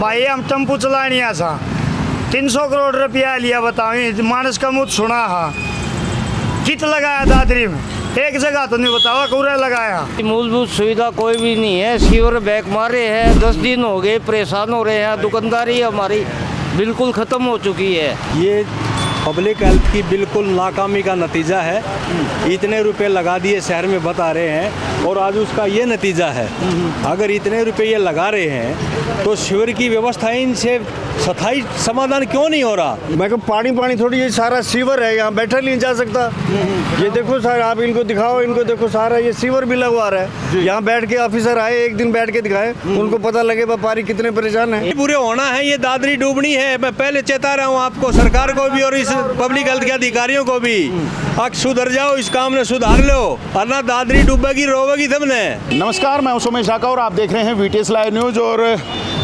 भाई हम टेम्पू चलानिया सा 300 करोड़ रुपया लिया, बताओ मानस का मुँह सुना हा कित लगाया दादरी में, एक जगह तो नहीं बतावा कूड़ा लगाया। मूलभूत सुविधा कोई भी नहीं है, सीवर बैक मारे हैं, 10 दिन हो गए, परेशान हो रहे हैं, दुकानदारी हमारी बिल्कुल ख़त्म हो चुकी है। ये पब्लिक हेल्थ की बिल्कुल नाकामी का नतीजा है। इतने रुपए लगा दिए शहर में बता रहे हैं और आज उसका ये नतीजा है। अगर इतने रुपए ये लगा रहे हैं तो शिविर की व्यवस्था इनसे स्थायी समाधान क्यों नहीं हो रहा? मैं कहा पानी पानी थोड़ी, ये सारा सीवर है, यहाँ बैठा नहीं जा सकता। ये देखो सर, आप इनको दिखाओ, इनको देखो, सारा ये सीवर भी लगवा रहा है। यहाँ बैठ के ऑफिसर आए, एक दिन बैठ के दिखाए, उनको पता लगे व्यापारी कितने परेशान है। बुरे होना है, ये दादरी डूबनी है। मैं पहले चेता रहा हूँ आपको, सरकार को भी और इस पब्लिक हेल्थ के अधिकारियों को भी, आप सुधर जाओ, इस काम में सुधार लो, वरना दादरी डूबेगी, रोवेगी सबने। नमस्कार, मैं उमेश शाखा और आप देख रहे हैं VTS लाइव न्यूज़। और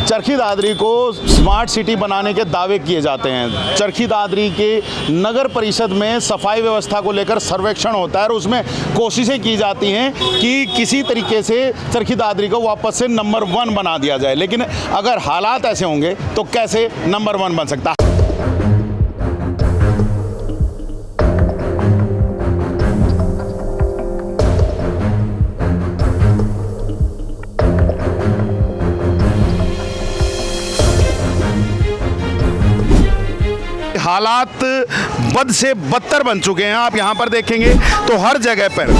चरखी दादरी को स्मार्ट सिटी बनाने के दावे किए जाते हैं। चरखी दादरी के नगर परिषद में सफाई व्यवस्था को लेकर सर्वेक्षण होता है और उसमें कोशिशें की जाती हैं कि किसी तरीके से चरखी दादरी को वापस से नंबर 1 बना दिया जाए। लेकिन अगर हालात ऐसे होंगे तो कैसे नंबर 1 बन सकता है? हालात बद से बदतर बन चुके हैं। आप यहाँ पर देखेंगे तो हर जगह पर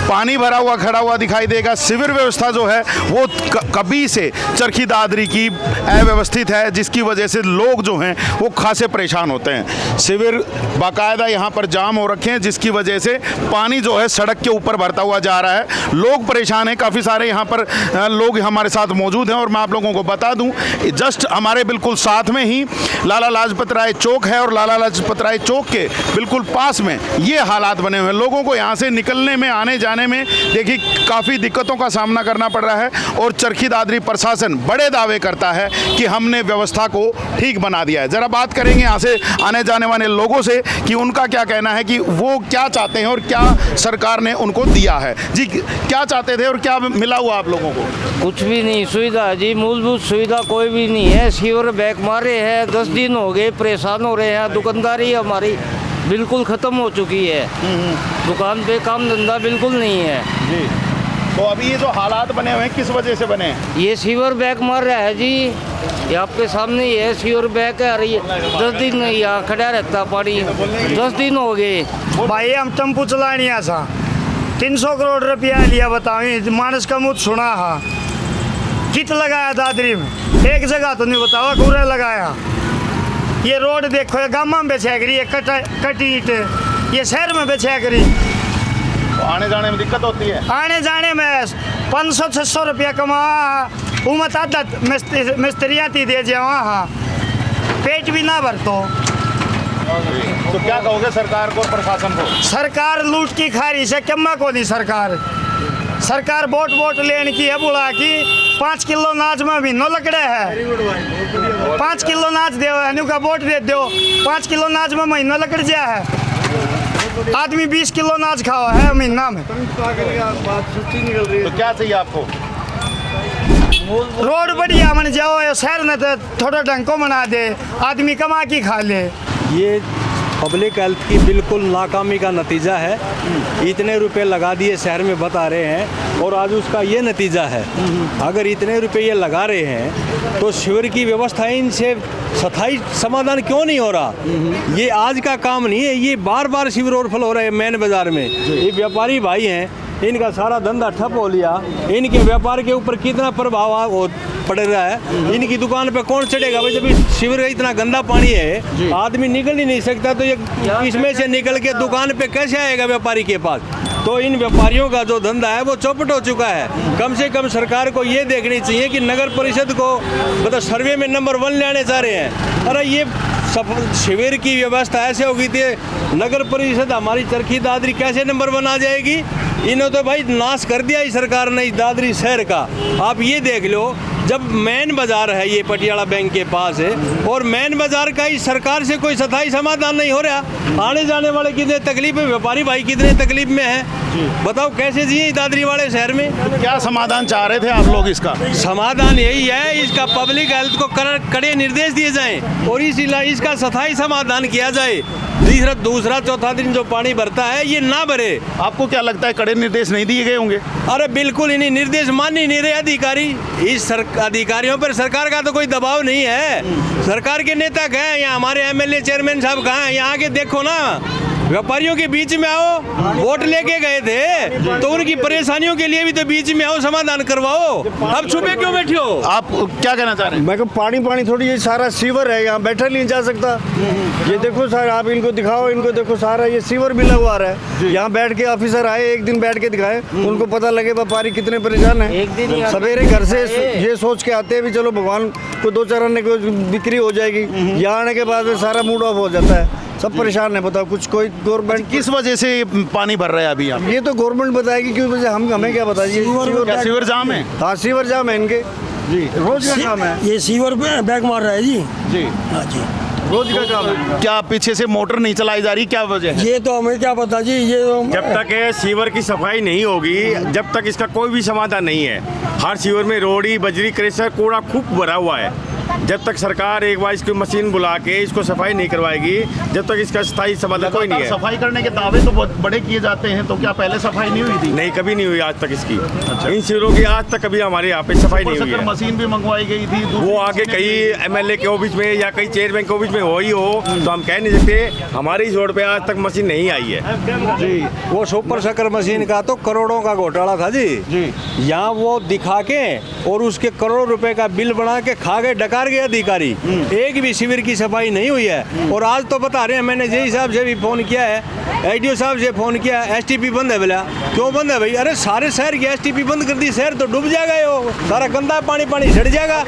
पानी भरा हुआ खड़ा हुआ दिखाई देगा। सीवर व्यवस्था जो है वो कभी से चरखी दादरी की अव्यवस्थित है, जिसकी वजह से लोग जो हैं वो खासे परेशान होते हैं। सीवर बाकायदा यहाँ पर जाम हो रखे हैं, जिसकी वजह से पानी जो है सड़क के ऊपर भरता हुआ जा रहा है। लोग परेशान हैं, काफ़ी सारे यहाँ पर लोग हमारे साथ मौजूद हैं। और मैं आप लोगों को बता दूँ, जस्ट हमारे बिल्कुल साथ में ही लाला लाजपत राय चौक है और लाला लाजपत राय चौक के बिल्कुल पास में ये हालात बने हुए हैं। लोगों को यहाँ से निकलने में, आने जाने में देखिए काफ़ी दिक्कतों का सामना करना पड़ रहा है। और चरखी दादरी प्रशासन बड़े दावे करता है कि हमने व्यवस्था को ठीक बना दिया है। ज़रा बात करेंगे यहाँ से आने जाने वाले लोगों से कि उनका क्या कहना है, कि वो क्या चाहते हैं और क्या सरकार ने उनको दिया है। जी, क्या चाहते थे और क्या मिला हुआ आप लोगों को? कुछ भी नहीं सुविधा जी, मूलभूत सुविधा कोई भी नहीं है, सीवर बैक मारे हैं, 10 दिन हो गए, परेशान हो रहे हैं, दुकानदारी हमारी बिल्कुल ख़त्म हो चुकी है। दुकान पे काम धंधा बिल्कुल नहीं है जी। तो अभी ये जो हालात बने हुए हैं किस वजह से बने हैं? ये सीवर बैक मार रहा है जी, ये आपके सामने ही है, सीवर बैक है। 10 दिन यहाँ खड़ा रहता पानी, 10 दिन हो गए। भाई हम टेम्पू चलानिया सा 300 करोड़ रुपया लिया, बताओ मानस का मुँह सुना हा कित लगाया दादरी में, एक जगह तो नहीं बतावा कूड़ा लगाया। ये रोड देखो, ये गाँव में बेचा करी, ये कटी ईंट ये शहर में बेचा करी। तो आने जाने में दिक्कत होती है? आने जाने में 500-600 रुपया कमा, उमत आदत मिस्त्रियाँ थी दे जावा, हाँ पेट भी ना भर। तो क्या कहोगे सरकार को, प्रशासन को? सरकार लूट की खा रही से, कम्मा को नहीं सरकार वोट लेने की है, बुला की 5 किलो नाच में भी नो लकड़े है, 5 किलो नाच दे का वोट दे दो, 5 किलो नाच में महीना लकड़ जा है। आदमी 20 किलो नाच खावा है महीना में। तो क्या चाहिए आपको? रोड बढ़िया बन जाओ, शहर में तो थोड़ा ढंग को बना दे, आदमी कमा के खा ले। ये पब्लिक हेल्थ की बिल्कुल नाकामी का नतीजा है। इतने रुपए लगा दिए शहर में बता रहे हैं और आज उसका ये नतीजा है। अगर इतने रुपए ये लगा रहे हैं तो शिविर की व्यवस्था इनसे स्थायी समाधान क्यों नहीं हो रहा? ये आज का काम नहीं है, ये बार बार शिविर ओवरफ्लो हो रहे हैं मेन बाजार में। ये व्यापारी भाई हैं, इनका सारा धंधा ठप हो लिया, इनके व्यापार के ऊपर कितना प्रभाव पड़ रहा है। इनकी दुकान पे कौन चढ़ेगा भाई? जब शिविर इतना गंदा पानी है, आदमी निकल ही नहीं सकता, तो ये इसमें से निकल के दुकान पे कैसे आएगा व्यापारी के पास? तो इन व्यापारियों का जो धंधा है वो चौपट हो चुका है। कम से कम सरकार को ये देखनी चाहिए कि नगर परिषद को मतलब सर्वे में नंबर 1 लेने चाह रहे हैं। अरे ये शिविर की व्यवस्था ऐसे होगी थी, नगर परिषद हमारी चरखी दादरी कैसे नंबर 1 आ जाएगी? इन्होंने तो भाई नाश कर दिया ही सरकार ने दादरी शहर का। आप ये देख लो, जब मेन बाजार है ये पटियाला बैंक के पास है और मेन बाजार का ही सरकार से कोई स्थायी समाधान नहीं हो रहा। आने जाने वाले कितने तकलीफ में, व्यापारी भाई कितने तकलीफ में है। बताओ कैसे जिए दादरी वाले शहर में। क्या समाधान चाह रहे थे आप लोग इसका? समाधान यही है, इसका पब्लिक हेल्थ को कड़े निर्देश दिए जाएं और इसका स्थायी समाधान किया जाए। दूसरा चौथा दिन जो पानी भरता है ये ना भरे। आपको क्या लगता है कड़े निर्देश नहीं दिए गए होंगे? अरे बिल्कुल ही नहीं, निर्देश मान ही नहीं रहे अधिकारी। अधिकारियों पर सरकार का तो कोई दबाव नहीं है। सरकार के नेता कहाँ हैं? यहाँ हमारे एमएलए चेयरमैन साहब कहाँ हैं? यहाँ आके देखो ना, व्यापारियों के बीच में आओ। वोट लेके गए थे तो उनकी परेशानियों के लिए भी तो बीच में आओ, समाधान करवाओ। अब छुपे क्यों बैठे हो? आप क्या कहना चाह रहे हैं? मैं को पानी थोड़ी, ये सारा सीवर है, यहाँ बैठा नहीं जा सकता। ये देखो सर, आप इनको दिखाओ, इनको देखो, सारा ये सीवर भी लगवा रहा है। यहाँ बैठ के ऑफिसर आए, एक दिन बैठ के दिखाए, उनको पता लगे व्यापारी कितने परेशान है। एक दिन ही सवेरे घर से ये सोच के आते हैं भी चलो भगवान को 2-4 आने को बिक्री हो जाएगी। यहाँ आने के बाद में सारा मूड ऑफ हो जाता है, सब परेशान है। बताओ कुछ कोई गवर्नमेंट किस वजह से पानी भर रहा है अभी यहाँ? ये तो गवर्नमेंट बताएगी, क्यों वजह हमें क्या बताइए। क्या सीवर जाम है? हाँ, सीवर जाम है इनके जी, रोज का काम है ये सीवर पे बैग मार रहा है जी। जी, हाँ जी, रोज का काम है। क्या पीछे से मोटर नहीं चलाई जा रही, क्या वजह है? ये तो हमें क्या पता जी। ये तो जब तक ये सीवर की सफाई नहीं होगी, जब तक इसका कोई भी समाधान नहीं है। हर सीवर में रोड़ी, बजरी, क्रेशर, कूड़ा खूब भरा हुआ है। जब तक सरकार एक बार इसकी मशीन बुला के इसको सफाई नहीं करवाएगी, जब तक इसका स्थायी समाधान कोई नहीं है। सफाई करने के दावे तो बहुत बड़े किए जाते हैं, तो क्या पहले सफाई नहीं हुई थी? नहीं, कभी नहीं हुई आज तक इसकी। इन सीवरों की आज तक कभी हमारे यहाँ पे सफाई नहीं हुई है। मशीन भी मंगवाई गई थी, वो आगे कई एमएलए के ऑफिस में या कई चेयरमैन के ऑफिस में हो ही हो, तो हम कह नहीं सकते। हमारे इस रोड पे आज तक मशीन नहीं आई है जी। वो सुपर शक्कर मशीन का तो करोड़ों का घोटाला था जी। यहाँ वो दिखा के और उसके करोड़ों रुपए का बिल बना के खा गए, डकार गए अधिकारी। एक भी शिविर की सफाई नहीं हुई है। और आज तो बता रहे हैं, मैंने जेई साहब से भी फोन किया है, एडीओ साहब से फोन किया, एसटीपी बंद है। बोला क्यों बंद है भाई? अरे सारे शहर की एसटीपी बंद कर दी, शहर तो डूब जाएगा, ये सारा गंदा पानी सड़ जाएगा।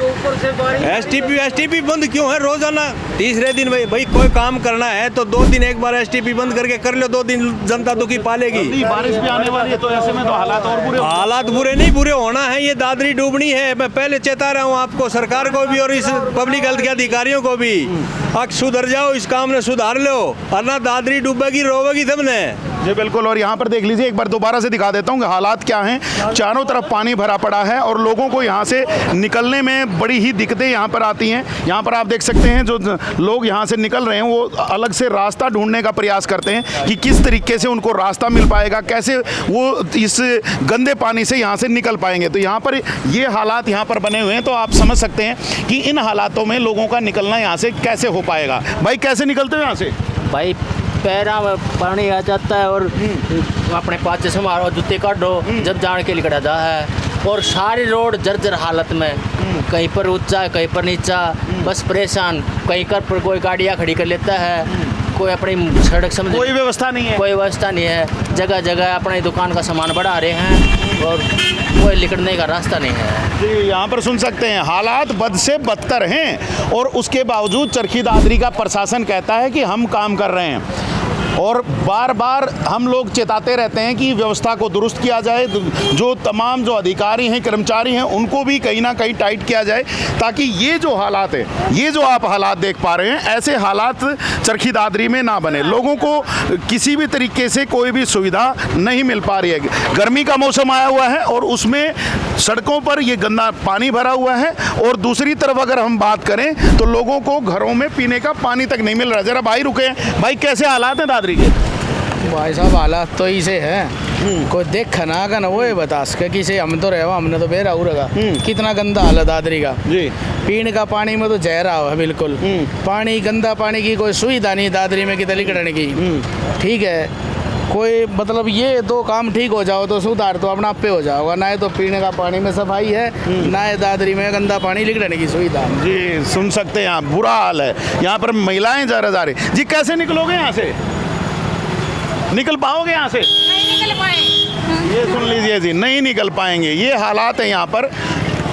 एसटीपी बंद क्यों है? रोजाना तीसरे दिन भाई कोई काम करना है तो 2 दिन एक बार एसटीपी बंद करके कर लो, 2 दिन जनता दुखी पालेगी। बारिश भी आने वाली है, तो ऐसे में तो हालात और बुरे हालात बुरे नहीं, बुरे होना है। ये दादरी डूबनी है। मैं पहले चेता रहा हूँ आपको, सरकार को भी और इस पब्लिक हेल्थ के अधिकारियों को भी। अब सुधर जाओ, इस काम ने सुधार लो, वरना दादरी डूबेगी, रोवेगी सबने। जी बिल्कुल। और यहाँ पर देख लीजिए, एक बार दोबारा से दिखा देता हूँ कि हालात क्या हैं। चारों तरफ पानी भरा पड़ा है और लोगों को यहाँ से निकलने में बड़ी ही दिक्कतें यहाँ पर आती हैं। यहाँ पर आप देख सकते हैं, जो लोग यहाँ से निकल रहे हैं वो अलग से रास्ता ढूंढने का प्रयास करते हैं कि किस तरीके से उनको रास्ता मिल पाएगा, कैसे वो इस गंदे पानी से यहाँ से निकल पाएंगे। तो यहाँ पर ये हालात यहाँ पर बने हुए हैं, तो आप समझ सकते हैं कि इन हालातों में लोगों का निकलना यहाँ से कैसे हो पाएगा। भाई कैसे निकलते हो यहाँ से? भाई पैरा में पानी आ जाता है और अपने पाचे से मारो, जूते काटो, जब जान के लिकड़ा जा है। और सारी रोड जर्जर हालत में, कहीं पर ऊंचा कहीं पर नीचा, बस परेशान। कहीं पर कोई गाड़ियाँ खड़ी कर लेता है, कोई अपनी सड़क समझ, कोई व्यवस्था नहीं है। कोई व्यवस्था नहीं है। जगह जगह अपनी दुकान का सामान बढ़ा रहे हैं और कोई निकलने का रास्ता नहीं है। जी, यहाँ पर सुन सकते हैं, हालात बद से बदतर हैं और उसके बावजूद चरखी दादरी का प्रशासन कहता है कि हम काम कर रहे हैं। और बार बार हम लोग चेताते रहते हैं कि व्यवस्था को दुरुस्त किया जाए, जो तमाम जो अधिकारी हैं, कर्मचारी हैं, उनको भी कहीं ना कहीं टाइट किया जाए, ताकि ये जो हालात है, ये जो आप हालात देख पा रहे हैं, ऐसे हालात चरखी दादरी में ना बने। लोगों को किसी भी तरीके से कोई भी सुविधा नहीं मिल पा रही है। गर्मी का मौसम आया हुआ है और उसमें सड़कों पर ये गंदा पानी भरा हुआ है और दूसरी तरफ अगर हम बात करें तो लोगों को घरों में पीने का पानी तक नहीं मिल रहा। जरा भाई रुके, भाई कैसे हालात हैं दादरी के? भाई साहब हालात तो इसे है, कोई देख ना का ना वो है बता सके कि से हम तो रहवा, हमने तो बेरा उड़ेगा। कितना गंदा हालत दादरी का जी। पीने का पानी में तो जहरा है बिल्कुल। पानी, गंदा पानी की कोई सुविधा नहीं दादरी में कितनी करने की। ठीक है, कोई मतलब ये 2 काम ठीक हो जाओ तो सुधार तो अपना पे हो जाओगा। ना तो पीने का पानी में सफाई है, ना दादरी में गंदा पानी लिखने की सुविधा। जी सुन सकते हैं आप, बुरा हाल है। यहाँ पर महिलाएं जा रही। जी कैसे निकलोगे यहाँ से? निकल पाओगे यहाँ से? नहीं निकल पाए। ये सुन लीजिए जी, नहीं निकल पाएंगे। ये हालात है यहाँ पर।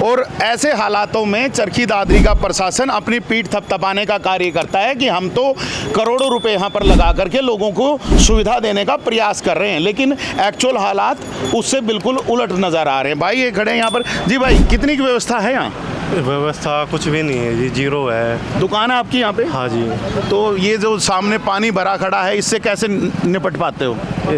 और ऐसे हालातों में चरखी दादरी का प्रशासन अपनी पीठ थपथपाने का कार्य करता है कि हम तो करोड़ों रुपए यहाँ पर लगा करके लोगों को सुविधा देने का प्रयास कर रहे हैं, लेकिन एक्चुअल हालात उससे बिल्कुल उलट नज़र आ रहे हैं। भाई ये खड़े हैं यहाँ पर। जी भाई, कितनी की व्यवस्था है यहाँ? व्यवस्था कुछ भी नहीं है जी, जीरो है। दुकान है आपकी यहाँ पे? हाँ जी। तो ये जो सामने पानी भरा खड़ा है, इससे कैसे निपट पाते हो?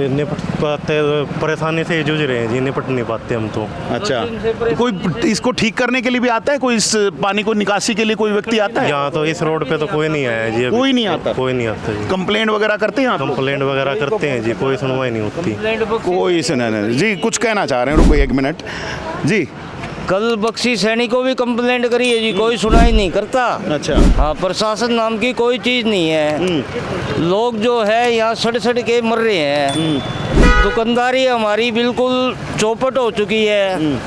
निपट पाते, परेशानी से जूझ रहे हैं जी, निपट नहीं पाते हम तो। अच्छा, तो कोई इसको ठीक करने के लिए भी आता है? कोई इस पानी को निकासी के लिए कोई व्यक्ति आता है? यहाँ तो इस रोड पे तो कोई नहीं आया जी। कोई नहीं आता? कोई नहीं आता जी। कंप्लेंट वगैरह करते हैं आप? कंप्लेंट वगैरह करते हैं जी, कोई सुनवाई नहीं होती। कोई सुना नहीं जी। कुछ कहना चाह रहे हैं, रुको 1 मिनट जी। कल बख्शी सैनी को भी कंप्लेंट करी है जी, कोई सुनाई नहीं करता। अच्छा। हाँ, प्रशासन नाम की कोई चीज़ नहीं है। लोग जो है यहाँ सड़ के मर रहे हैं। दुकानदारी हमारी बिल्कुल चौपट हो चुकी है।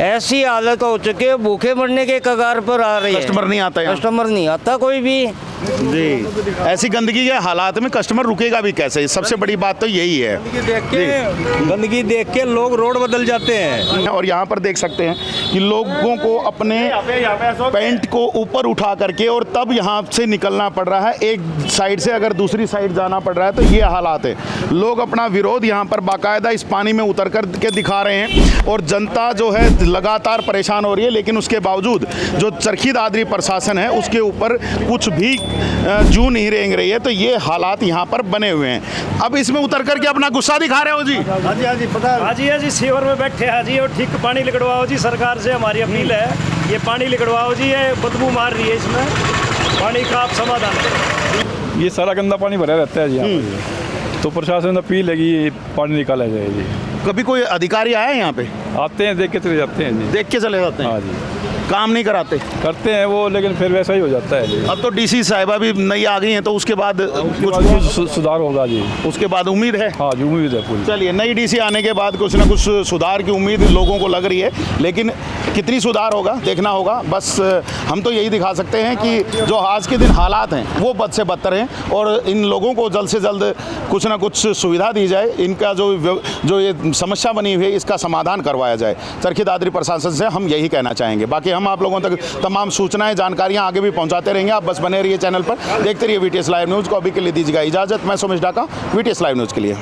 ऐसी हालत हो चुकी है, भूखे मरने के कगार पर आ रही है। कस्टमर नहीं आता यहाँ? कस्टमर नहीं आता कोई भी जी। ऐसी गंदगी के हालात में कस्टमर रुकेगा भी कैसे? सबसे बड़ी बात तो यही है। गंदगी देख के लोग रोड बदल जाते हैं। और यहाँ पर देख सकते हैं कि लोगों को अपने पैंट को ऊपर उठा करके और तब यहाँ से निकलना पड़ रहा है। एक साइड से अगर दूसरी साइड जाना पड़ रहा है, तो ये हालात है। लोग अपना विरोध यहाँ पर बाकायदा इस पानी में उतर कर के दिखा रहे हैं और जनता जो है लगातार परेशान हो रही है। लेकिन उसके बावजूद जो चरखी दादरी प्रशासन है, उसके ऊपर कुछ भी जू नहीं रेंग रही है। तो ये हालात यहाँ पर बने हुए हैं। अब इसमें उतर करके अपना गुस्सा दिखा रहे हो जी? हाँ जी, हाँ जी, पता है। हाँ जी, सीवर में बैठे हैं जी, और ठीक पानी लिकड़वाओ जी। सरकार से हमारी अपील है, ये पानी लिकड़वाओ जी, ये बदबू मार रही है, इसमें पानी का आप समाधान करें। ये सारा गंदा पानी भरा रहता है जी यहाँ पर। तो प्रशासन से अपील है कि ये पानी निकाला जाए जी। कभी कोई अधिकारी आया है यहाँ पे? आते हैं, देख के चले जाते हैं जी। देख के चले जाते हैं? हाँ जी। काम नहीं कराते? करते हैं वो, लेकिन फिर वैसा ही हो जाता है जी। अब तो डीसी साहिबा भी नई आ गई हैं, तो उसके बाद कुछ सुधार होगा जी। उसके बाद उम्मीद है? हाँ जी, उम्मीद है पूरी। चलिए, नई डीसी आने के बाद कुछ ना कुछ सुधार की उम्मीद लोगों को लग रही है। लेकिन कितनी सुधार होगा देखना होगा। बस हम तो यही दिखा सकते हैं कि जो आज के दिन हालात हैं वो बद से बदतर हैं, और इन लोगों को जल्द से जल्द कुछ ना कुछ सुविधा दी जाए। इनका जो ये समस्या बनी हुई है, इसका समाधान करवाया जाए। चरखी दादरी प्रशासन से हम यही कहना चाहेंगे। बाकी हम आप लोगों तक तमाम सूचनाएं, जानकारियां आगे भी पहुंचाते रहेंगे। आप बस बने रहिए चैनल पर, देखते रहिए VTS लाइव न्यूज़ को। अभी के लिए दीजिएगा इजाज़त। मैं सुमेश डाका, VTS लाइव न्यूज़ के लिए।